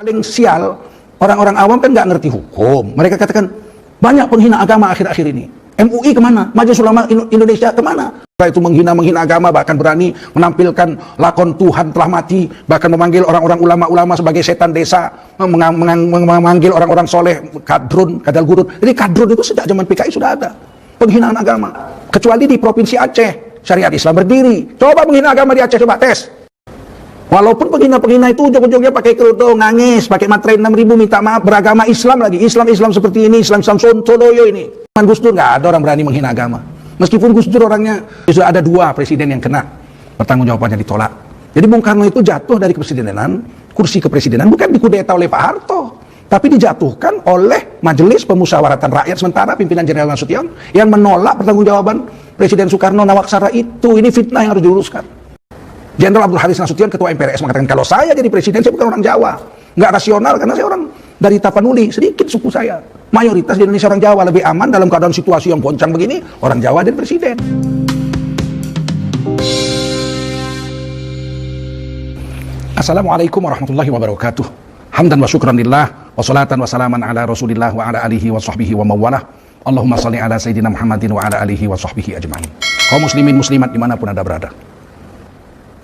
Paling sial, orang-orang awam kan nggak ngerti hukum. Mereka katakan, banyak penghina agama akhir-akhir ini. MUI kemana? Majelis Ulama Indonesia kemana? Itu menghina agama, bahkan berani menampilkan lakon Tuhan telah mati, bahkan memanggil orang-orang ulama-ulama sebagai setan desa, memanggil orang-orang soleh, kadrun, kadal gurun. Jadi kadrun itu sejak zaman PKI sudah ada. Penghinaan agama. Kecuali di Provinsi Aceh, syariat Islam berdiri. Coba menghina agama di Aceh, coba tes. Walaupun penghina-penghina itu ujung-ujungnya pakai kerudung, nangis, pakai materai 6.000, minta maaf, beragama Islam lagi. Islam seperti ini, Islam Soloyo ini. Gus Dur nggak ada orang berani menghina agama. Meskipun Gus Dur orangnya, sudah ada 2 presiden yang kena pertanggungjawabannya ditolak. Jadi Bung Karno itu jatuh dari kepresidenan, kursi kepresidenan, bukan dikudeta oleh Pak Harto, tapi dijatuhkan oleh Majelis Pemusyawaratan Rakyat sementara pimpinan Jenderal Nasution yang menolak pertanggungjawaban Presiden Soekarno Nawaksara itu. Ini fitnah yang harus diluruskan. Jenderal Abdul Haris Nasution, Ketua MPRS, mengatakan kalau saya jadi presiden, saya bukan orang Jawa. Nggak rasional, karena saya orang dari Tapanuli, sedikit suku saya. Mayoritas di Indonesia orang Jawa, lebih aman dalam keadaan situasi yang goncang begini, orang Jawa dan presiden. Assalamualaikum warahmatullahi wabarakatuh. Hamdan wa syukran lillah, wa salatan wa salaman ala rasulillah wa ala alihi wa sahbihi wa mawalah. Allahumma salli ala sayyidina Muhammadin wa ala alihi wa sahbihi ajma'in. Kaum muslimin muslimat dimanapun Anda berada,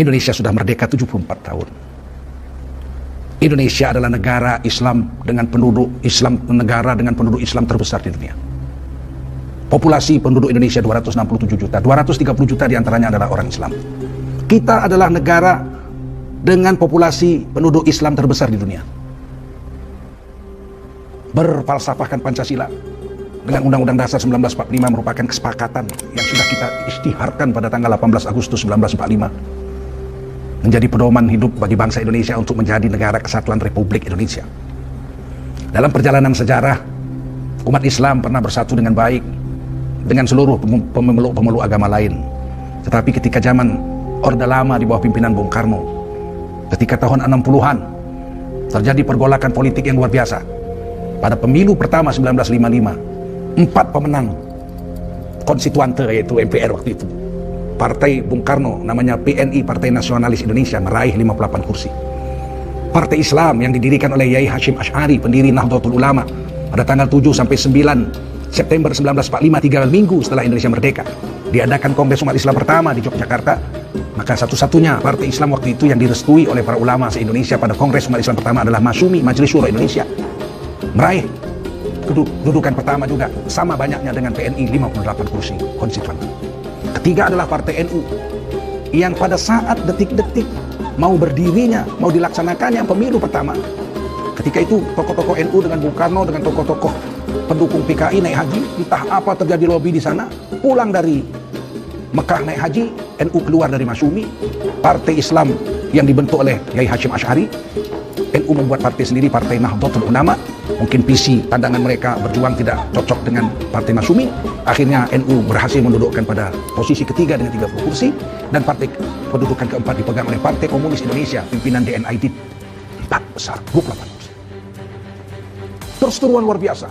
Indonesia sudah merdeka 74 tahun. Indonesia adalah negara Islam dengan penduduk Islam, negara dengan penduduk Islam terbesar di dunia. Populasi penduduk Indonesia 267 juta, 230 juta diantaranya adalah orang Islam. Kita adalah negara dengan populasi penduduk Islam terbesar di dunia. Berfalsafahkan Pancasila dengan Undang-Undang Dasar 1945 merupakan kesepakatan yang sudah kita istiharkan pada tanggal 18 Agustus 1945. Menjadi pedoman hidup bagi bangsa Indonesia untuk menjadi negara kesatuan Republik Indonesia. Dalam perjalanan sejarah, umat Islam pernah bersatu dengan baik dengan seluruh pemeluk-pemeluk agama lain. Tetapi ketika zaman Orde Lama di bawah pimpinan Bung Karno, ketika tahun 60-an terjadi pergolakan politik yang luar biasa. Pada pemilu pertama 1955, 4 pemenang konstituante, yaitu MPR waktu itu, Partai Bung Karno, namanya PNI, Partai Nasionalis Indonesia, meraih 58 kursi. Partai Islam yang didirikan oleh Yai Hashim Asy'ari, pendiri Nahdlatul Ulama, pada tanggal 7 sampai 9 September 1945, 3 minggu setelah Indonesia merdeka, diadakan Kongres Umat Islam pertama di Yogyakarta. Maka satu-satunya partai Islam waktu itu yang direstui oleh para ulama se-Indonesia pada Kongres Umat Islam pertama adalah Masyumi, Majelis Syuro Indonesia. Meraih kedudukan pertama juga, sama banyaknya dengan PNI, 58 kursi konstituen. Ketiga adalah Partai NU yang pada saat detik-detik mau berdirinya, mau dilaksanakannya pemilu pertama, ketika itu tokoh-tokoh NU dengan Bung Karno dengan tokoh-tokoh pendukung PKI naik haji, entah apa terjadi lobby di sana, pulang dari Mekah naik haji, NU keluar dari Masyumi, Partai Islam yang dibentuk oleh Yai Hashim Asy'ari, NU membuat partai sendiri, Partai Nahdlatul Ulama. Mungkin visi pandangan mereka berjuang tidak cocok dengan Partai Masyumi. Akhirnya NU berhasil mendudukkan pada posisi ketiga dengan 30 kursi, dan partai pendudukan keempat dipegang oleh Partai Komunis Indonesia, pimpinan DN Aidit, 4 besar, 28 kursi. Terus-terusan luar biasa.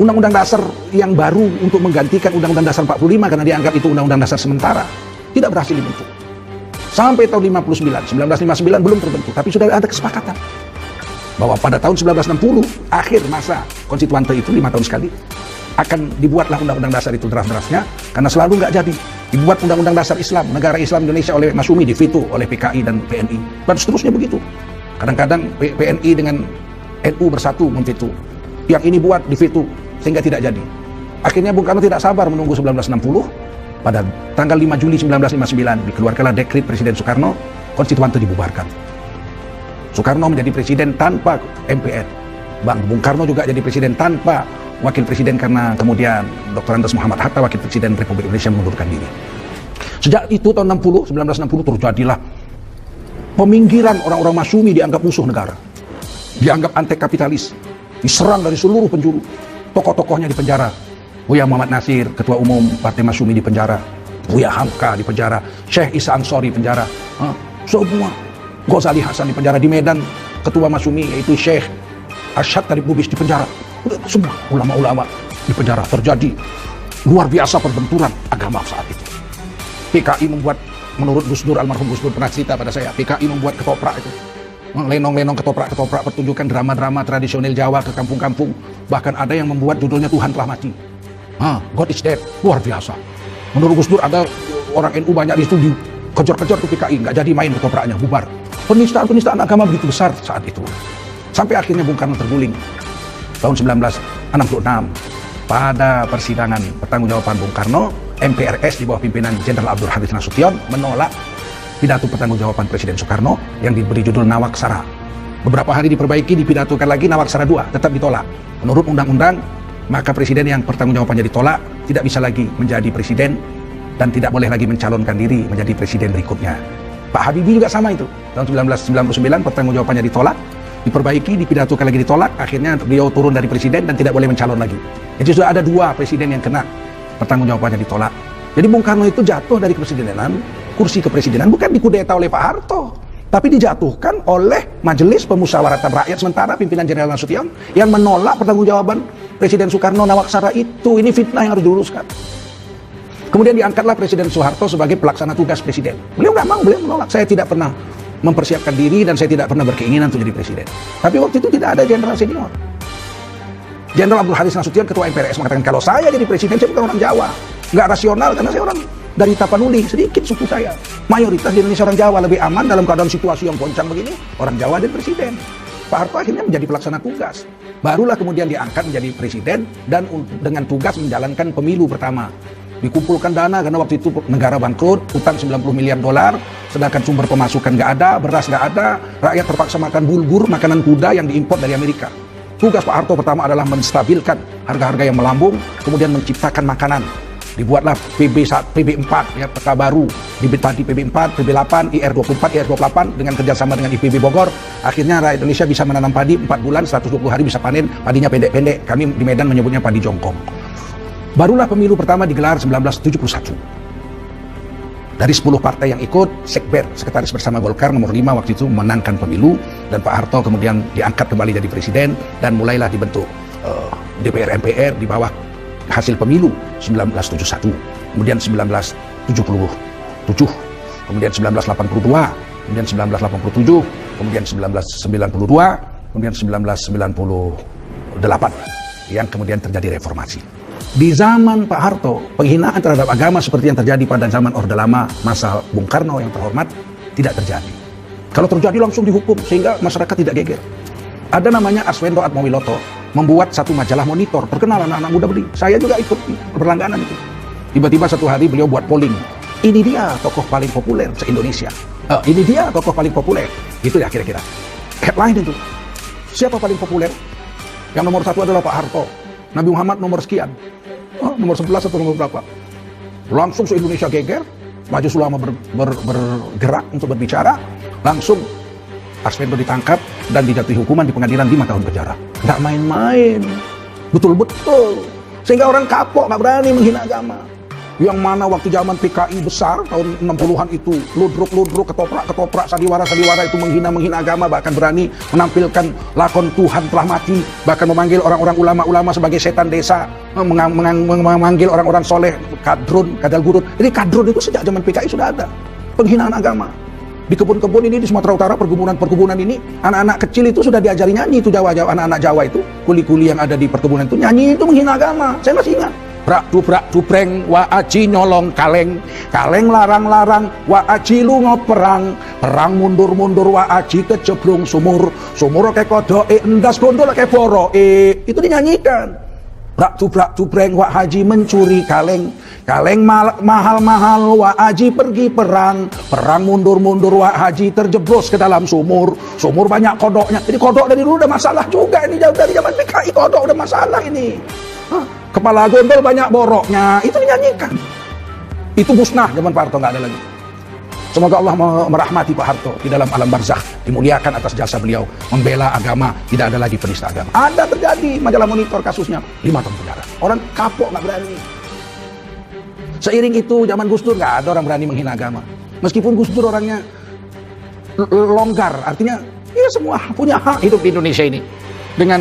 Undang-Undang Dasar yang baru untuk menggantikan Undang-Undang Dasar 45 karena dianggap itu Undang-Undang Dasar sementara, tidak berhasil dibentuk. Sampai tahun 1959 belum terbentuk, tapi sudah ada kesepakatan bahwa pada tahun 1960, akhir masa konstituante itu 5 tahun sekali, akan dibuatlah Undang-Undang Dasar itu, draft-draftnya, karena selalu nggak jadi. Dibuat Undang-Undang Dasar Islam, negara Islam Indonesia oleh Masyumi, diveto oleh PKI dan PNI, dan seterusnya begitu. Kadang-kadang PNI dengan NU bersatu memveto, yang ini buat diveto, sehingga tidak jadi. Akhirnya Bung Karno tidak sabar menunggu 1960, pada tanggal 5 Juli 1959 dikeluarkanlah dekret Presiden Soekarno, konstituante dibubarkan. Soekarno menjadi presiden tanpa MPR. Bung Karno juga jadi presiden tanpa wakil presiden karena kemudian Dr. Andes Muhammad Hatta, wakil presiden Republik Indonesia, mengundurkan diri. Sejak itu tahun 1960 terjadilah peminggiran orang-orang Masyumi, dianggap musuh negara, dianggap anti kapitalis, diserang dari seluruh penjuru. Tokoh-tokohnya di penjara. Buya Muhammad Nasir, Ketua Umum Partai Masyumi, di penjara. Buya Hamka di penjara. Syekh Isa Ansori di penjara. Semua. Ghazali Hasan di penjara. Di Medan, Ketua Masyumi yaitu Syekh Asyad Tarib Lubis di penjara. Semua ulama-ulama di penjara. Terjadi luar biasa perbenturan agama saat itu. PKI membuat, menurut Gus Dur, almarhum Gus Dur pernah cerita pada saya, PKI membuat ketoprak itu lenong-lenong, ketoprak-ketoprak, pertunjukan drama-drama tradisional Jawa ke kampung-kampung. Bahkan ada yang membuat judulnya Tuhan Telah Mati. God is dead. Luar biasa. Menurut Gus Dur ada orang NU banyak di situ dikejar-kejar ke PKI, nggak jadi main ketopraknya, bubar. Penistaan agama begitu besar saat itu. Sampai akhirnya Bung Karno terguling tahun 1966 pada persidangan pertanggungjawaban Bung Karno. MPRS di bawah pimpinan Jenderal Abdul Hadis Nasution menolak pidato pertanggungjawaban Presiden Soekarno yang diberi judul Nawaksara. Beberapa hari diperbaiki, dipidatokan lagi Nawaksara 2, tetap ditolak. Menurut undang-undang, maka presiden yang pertanggungjawabannya ditolak tidak bisa lagi menjadi presiden dan tidak boleh lagi mencalonkan diri menjadi presiden berikutnya. Pak Habibie juga sama itu. Tahun 1999 pertanggungjawabannya ditolak, diperbaiki, dipidatokan lagi ditolak, akhirnya beliau turun dari presiden dan tidak boleh mencalon lagi. Jadi sudah ada 2 presiden yang kena pertanggungjawabannya ditolak. Jadi Bung Karno itu jatuh dari kepresidenan, kursi kepresidenan bukan dikudeta oleh Pak Harto, tapi dijatuhkan oleh Majelis Pemusyawaratan Rakyat sementara pimpinan Jenderal Nasution yang menolak pertanggungjawaban Presiden Soekarno Nawaksara itu. Ini fitnah yang harus diluruskan. Kemudian diangkatlah Presiden Soeharto sebagai pelaksana tugas presiden. Beliau nggak mau, beliau menolak. Saya tidak pernah mempersiapkan diri dan saya tidak pernah berkeinginan untuk jadi presiden. Tapi waktu itu tidak ada jenderal senior. Jenderal Abdul Hadis Nasution, Ketua MPRS, mengatakan kalau saya jadi presiden, saya bukan orang Jawa. Nggak rasional karena saya orang dari Tapanuli, sedikit suku saya. Mayoritas di Indonesia orang Jawa, lebih aman dalam keadaan situasi yang goncang begini, orang Jawa dan presiden. Pak Harto akhirnya menjadi pelaksana tugas. Barulah kemudian diangkat menjadi presiden dan dengan tugas menjalankan pemilu pertama. Dikumpulkan dana karena waktu itu negara bangkrut, utang 90 miliar dolar, sedangkan sumber pemasukan nggak ada, beras nggak ada, rakyat terpaksa makan bulgur, makanan kuda yang diimpor dari Amerika. Tugas Pak Harto pertama adalah menstabilkan harga-harga yang melambung, kemudian menciptakan makanan. Dibuatlah PB4, ya, peta baru, bibit padi PB4, PB8, IR24, IR28 dengan kerjasama dengan IPB Bogor. Akhirnya rakyat Indonesia bisa menanam padi 4 bulan, 120 hari bisa panen, padinya pendek-pendek. Kami di Medan menyebutnya padi jongkong. Barulah pemilu pertama digelar 1971. Dari 10 partai yang ikut, Sekber, Sekretaris Bersama Golkar nomor 5 waktu itu menangkan pemilu, dan Pak Harto kemudian diangkat kembali jadi presiden, dan mulailah dibentuk DPR MPR di bawah hasil pemilu 1971, kemudian 1977, kemudian 1982, kemudian 1987, kemudian 1992, kemudian 1998, yang kemudian terjadi reformasi. Di zaman Pak Harto, penghinaan terhadap agama seperti yang terjadi pada zaman Orde Lama masa Bung Karno yang terhormat tidak terjadi. Kalau terjadi langsung dihukum sehingga masyarakat tidak geger. Ada namanya Arswendo Atmowiloto membuat satu majalah monitor, terkenal anak-anak muda beli. Saya juga ikut berlangganan itu. Tiba-tiba satu hari beliau buat polling. Ini dia tokoh paling populer se-Indonesia. Ini dia tokoh paling populer. Gitu ya kira-kira. Headline itu. Siapa paling populer? Yang nomor 1 adalah Pak Harto. Nabi Muhammad nomor sekian. Nomor 11 atau nomor berapa? Langsung se-Indonesia geger. Majelis Ulama bergerak untuk berbicara. Langsung Arswendo ditangkap dan dijatuhi hukuman di pengadilan 5 tahun penjara. Nggak main-main. Betul-betul. Sehingga orang kapok, nggak berani menghina agama. Yang mana waktu zaman PKI besar, tahun 60-an itu, ludruk, ketoprak, sandiwara itu menghina agama, bahkan berani menampilkan lakon Tuhan Telah Mati, bahkan memanggil orang-orang ulama-ulama sebagai setan desa, memanggil orang-orang soleh, kadrun, kadal gurun. Jadi kadrun itu sejak zaman PKI sudah ada. Penghinaan agama. Di kebun-kebun ini, di Sumatera Utara, perkebunan ini, anak-anak kecil itu sudah diajari nyanyi, itu anak-anak Jawa itu, kuli-kuli yang ada di perkebunan itu, nyanyi itu menghina agama. Saya masih ingat. Brak dupreng wa aji nyolong kaleng larang-larang wa aji lunga perang mundur wa aji keceblung sumur ke kodoke endas gondol ke boroke. Itu dinyanyikan. Brak dupreng wa aji mencuri kaleng mahal-mahal wa aji pergi perang mundur wa aji terjeblos ke dalam sumur banyak kodoknya. Jadi kodok dari dulu udah masalah juga ini, jauh dari zaman PKI kodok udah masalah ini. Kepala gondol banyak boroknya, itu dinyanyikan. Itu musnah zaman Pak Harto, nggak ada lagi. Semoga Allah merahmati Pak Harto di dalam alam barzakh, dimuliakan atas jasa beliau membela agama, tidak ada lagi penista agama. Ada terjadi majalah monitor kasusnya 5 tahun penjara. Orang kapok nggak berani. Seiring itu zaman Gus Dur nggak ada orang berani menghina agama. Meskipun Gus Dur orangnya longgar, artinya ya semua punya hak hidup di Indonesia ini. Dengan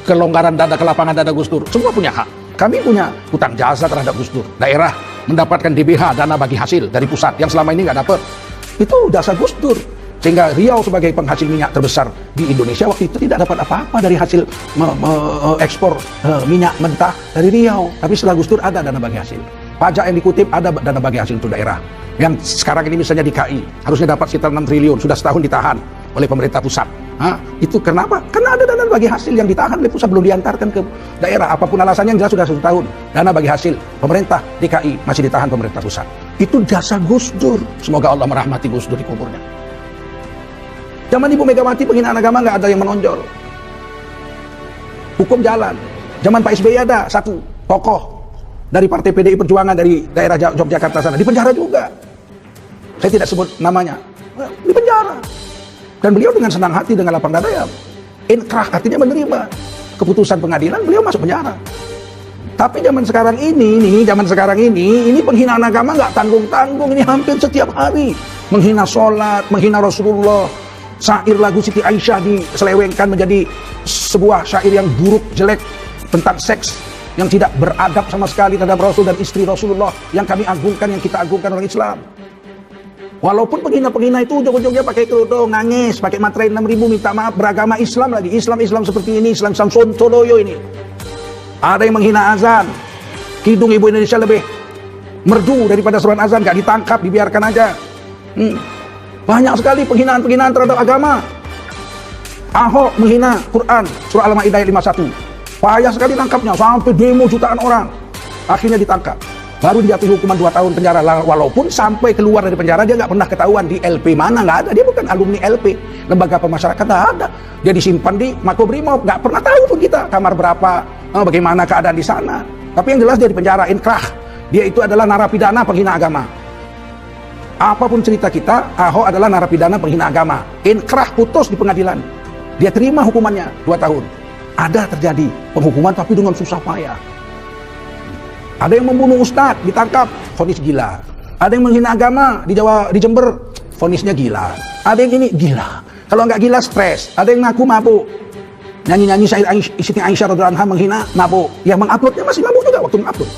kelonggaran dada, kelapangan dada Gus Dur, semua punya hak. Kami punya hutang jasa terhadap Gus Dur. Daerah mendapatkan DBH, dana bagi hasil dari pusat, yang selama ini nggak dapat. Itu jasa Gus Dur. Sehingga Riau sebagai penghasil minyak terbesar di Indonesia waktu itu tidak dapat apa-apa dari hasil ekspor minyak mentah dari Riau. Tapi setelah Gus Dur ada dana bagi hasil. Pajak yang dikutip ada dana bagi hasil untuk daerah. Yang sekarang ini misalnya di KI harusnya dapat sekitar 6 triliun, sudah setahun ditahan oleh pemerintah pusat. Itu kenapa? Karena ada dana bagi hasil yang ditahan oleh pusat, belum diantarkan ke daerah. Apapun alasannya yang jelas sudah 1 tahun. Dana bagi hasil pemerintah DKI masih ditahan pemerintah pusat. Itu jasa Gus Dur. Semoga Allah merahmati Gus Dur di kuburnya. Zaman Ibu Megawati penghinaan agama nggak ada yang menonjol. Hukum jalan. Zaman Pak SBY ada satu tokoh dari Partai PDI Perjuangan dari daerah Yogyakarta sana, di penjara juga. Saya tidak sebut namanya, di penjara. Dan beliau dengan senang hati, dengan lapang dada ya, inkrah, artinya menerima keputusan pengadilan, beliau masuk penjara. Tapi zaman sekarang ini penghinaan agama nggak tanggung-tanggung, ini hampir setiap hari. Menghina sholat, menghina Rasulullah, syair lagu Siti Aisyah diselewengkan menjadi sebuah syair yang buruk, jelek, tentang seks, yang tidak beradab sama sekali terhadap Rasul dan istri Rasulullah yang kami agungkan, yang kita agungkan orang Islam. Walaupun penghina-penghina itu ujung-ujungnya pakai kerudung, nangis, pakai materai 6.000, minta maaf, beragama Islam lagi. Islam seperti ini, Islam Sontoloyo ini. Ada yang menghina azan. Kidung Ibu Indonesia lebih merdu daripada seruan azan, gak ditangkap, dibiarkan aja. Banyak sekali penghinaan-penghinaan terhadap agama. Ahok menghina Quran, surah Al-Maidah 51. Payah sekali tangkapnya, sampai demo jutaan orang. Akhirnya ditangkap. Baru dijatuhi hukuman 2 tahun penjara. Walaupun sampai keluar dari penjara dia nggak pernah ketahuan di LP mana, nggak ada. Dia bukan alumni LP, lembaga pemasyarakatan, nggak ada. Dia disimpan di Makobrimob, nggak pernah tahu pun kita kamar berapa, bagaimana keadaan di sana. Tapi yang jelas dia di penjara, inkrah. Dia itu adalah narapidana penghina agama. Apapun cerita kita, Ahok adalah narapidana penghina agama. Inkrah, putus di pengadilan. Dia terima hukumannya 2 tahun. Ada terjadi penghukuman tapi dengan susah payah. Ada yang membunuh ustadz, ditangkap, vonis gila. Ada yang menghina agama di Jember, vonisnya gila. Ada yang ini gila. Kalau nggak gila stres. Ada yang ngaku mabuk. Nyanyi-nyanyi syair Siti Aisyah radhiyallahu anha menghina, mabuk. Yang menguploadnya masih mabuk juga waktu mengupload.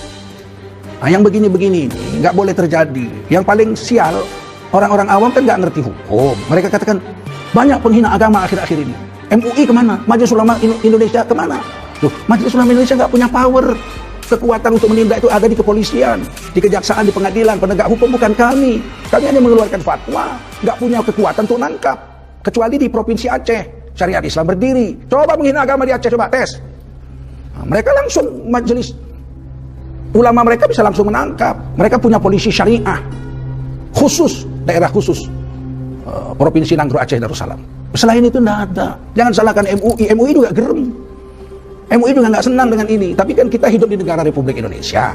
Nah, yang begini-begini ini nggak boleh terjadi. Yang paling sial, orang-orang awam kan nggak ngerti hukum. Mereka katakan banyak penghina agama akhir-akhir ini. MUI kemana? Majelis Ulama Indonesia kemana? Loh, Majelis Ulama Indonesia nggak punya power. Kekuatan untuk menindak itu ada di kepolisian, di kejaksaan, di pengadilan, penegak hukum, bukan kami. Kami hanya mengeluarkan fatwa, nggak punya kekuatan untuk nangkap. Kecuali di Provinsi Aceh, syariat Islam berdiri. Coba menghina agama di Aceh, coba tes. Nah, mereka langsung, majelis ulama mereka bisa langsung menangkap. Mereka punya polisi syariah khusus, daerah khusus, Provinsi Nangro Aceh Darussalam. Selain itu tidak ada. Jangan salahkan MUI. MUI juga gerem. MUI juga nggak senang dengan ini. Tapi kan kita hidup di negara Republik Indonesia.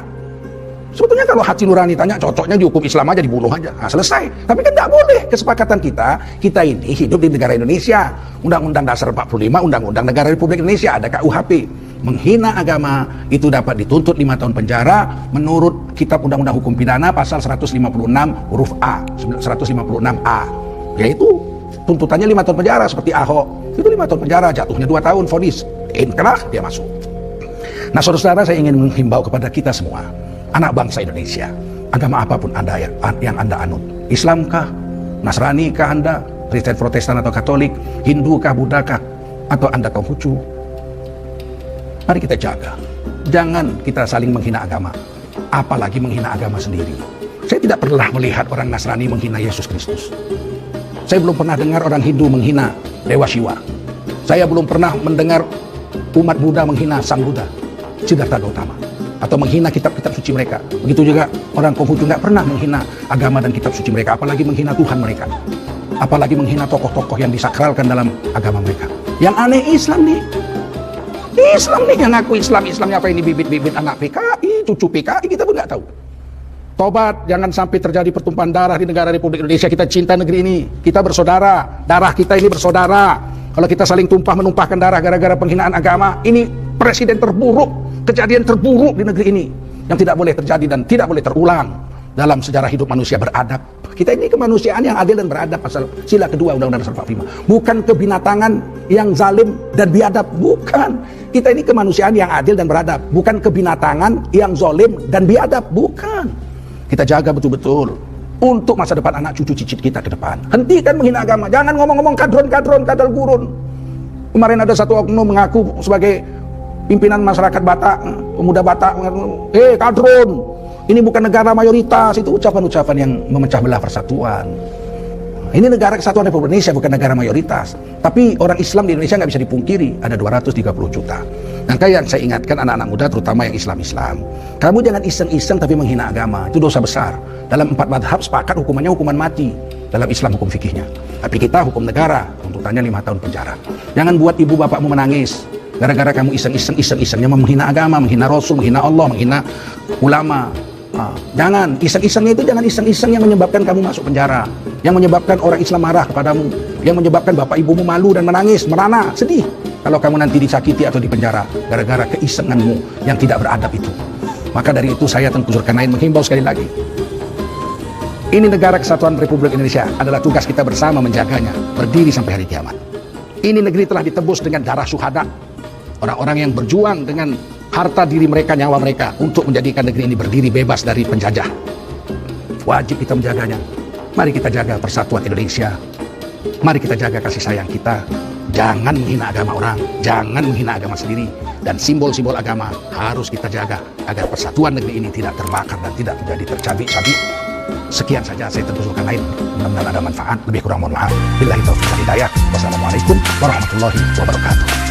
Sebetulnya kalau hati nurani tanya, cocoknya dihukum Islam aja, dibunuh aja. Nah, selesai. Tapi kan nggak boleh. Kesepakatan kita ini hidup di negara Indonesia. Undang-Undang Dasar 45, Undang-Undang Negara Republik Indonesia, ada KUHP. Menghina agama itu dapat dituntut 5 tahun penjara menurut Kitab Undang-Undang Hukum Pidana pasal 156 huruf A, 156A. Yaitu tuntutannya 5 tahun penjara seperti Ahok. Itu 5 tahun penjara, jatuhnya 2 tahun vonis. Inkrah, dia masuk. Nah, saudara-saudara, saya ingin menghimbau kepada kita semua, anak bangsa Indonesia, agama apapun Anda yang Anda anut, Islamkah, Nasranikah Anda, Kristen, Protestan atau Katolik, Hindukah, Buddhakah, atau Anda Konghucu, mari kita jaga. Jangan kita saling menghina agama, apalagi menghina agama sendiri. Saya tidak pernah melihat orang Nasrani menghina Yesus Kristus. Saya belum pernah dengar orang Hindu menghina Dewa Shiva. Saya belum pernah mendengar umat Buddha menghina Sang Buddha, Siddhartha Gautama, atau menghina kitab-kitab suci mereka. Begitu juga orang Konghucu nggak pernah menghina agama dan kitab suci mereka, apalagi menghina Tuhan mereka, apalagi menghina tokoh-tokoh yang disakralkan dalam agama mereka. Yang aneh Islam nih yang ngaku Islamnya apa ini, bibit-bibit anak PKI, cucu PKI, kita pun nggak tahu. Tobat, jangan sampai terjadi pertumpahan darah di negara Republik Indonesia. Kita cinta negeri ini, kita bersaudara, darah kita ini bersaudara. Kalau kita saling menumpahkan darah gara-gara penghinaan agama, ini presiden terburuk, kejadian terburuk di negeri ini yang tidak boleh terjadi dan tidak boleh terulang dalam sejarah hidup manusia beradab. Kita ini kemanusiaan yang adil dan beradab, pasal sila kedua Undang-Undang Dasar 45. Bukan kebinatangan yang zalim dan biadab, bukan. Kita ini kemanusiaan yang adil dan beradab, bukan kebinatangan yang zalim dan biadab, bukan. Kita jaga betul-betul untuk masa depan anak cucu cicit kita ke depan. Hentikan menghina agama. Jangan ngomong-ngomong kadron, kadal gurun. Kemarin ada satu oknum mengaku sebagai pimpinan masyarakat Batak, pemuda Batak, kadron, ini bukan negara mayoritas. Itu ucapan-ucapan yang memecah belah persatuan. Ini negara kesatuan Republik Indonesia, bukan negara mayoritas. Tapi orang Islam di Indonesia nggak bisa dipungkiri, ada 230 juta. Maka yang saya ingatkan anak-anak muda, terutama yang Islam-Islam, kamu jangan iseng-iseng tapi menghina agama. Itu dosa besar. Dalam 4 madhab sepakat hukumannya hukuman mati. Dalam Islam hukum fikihnya. Tapi kita hukum negara, tuntutannya 5 tahun penjara. Jangan buat ibu bapakmu menangis gara-gara kamu iseng-isengnya menghina agama, menghina Rasul, menghina Allah, menghina ulama. Jangan, iseng-isengnya itu jangan iseng-iseng yang menyebabkan kamu masuk penjara, yang menyebabkan orang Islam marah kepadamu, yang menyebabkan bapak ibumu malu dan menangis, merana, sedih kalau kamu nanti disakiti atau dipenjara gara-gara keisenganmu yang tidak beradab itu. Maka dari itu saya Tengku Zulkarnain menghimbau sekali lagi, ini negara kesatuan Republik Indonesia, adalah tugas kita bersama menjaganya, berdiri sampai hari kiamat. Ini negeri telah ditebus dengan darah syuhada, orang-orang yang berjuang dengan harta diri mereka, nyawa mereka, untuk menjadikan negeri ini berdiri bebas dari penjajah. Wajib kita menjaganya. Mari kita jaga persatuan Indonesia. Mari kita jaga kasih sayang kita. Jangan menghina agama orang, jangan menghina agama sendiri. Dan simbol-simbol agama harus kita jaga agar persatuan negeri ini tidak terbakar dan tidak menjadi tercabik-cabik. Sekian saja saya Tengku Zulkarnain. Mudah-mudahan ada manfaat. Lebih kurang mohon maaf. Billahi taufiq wal hidayah. Wassalamualaikum warahmatullahi wabarakatuh.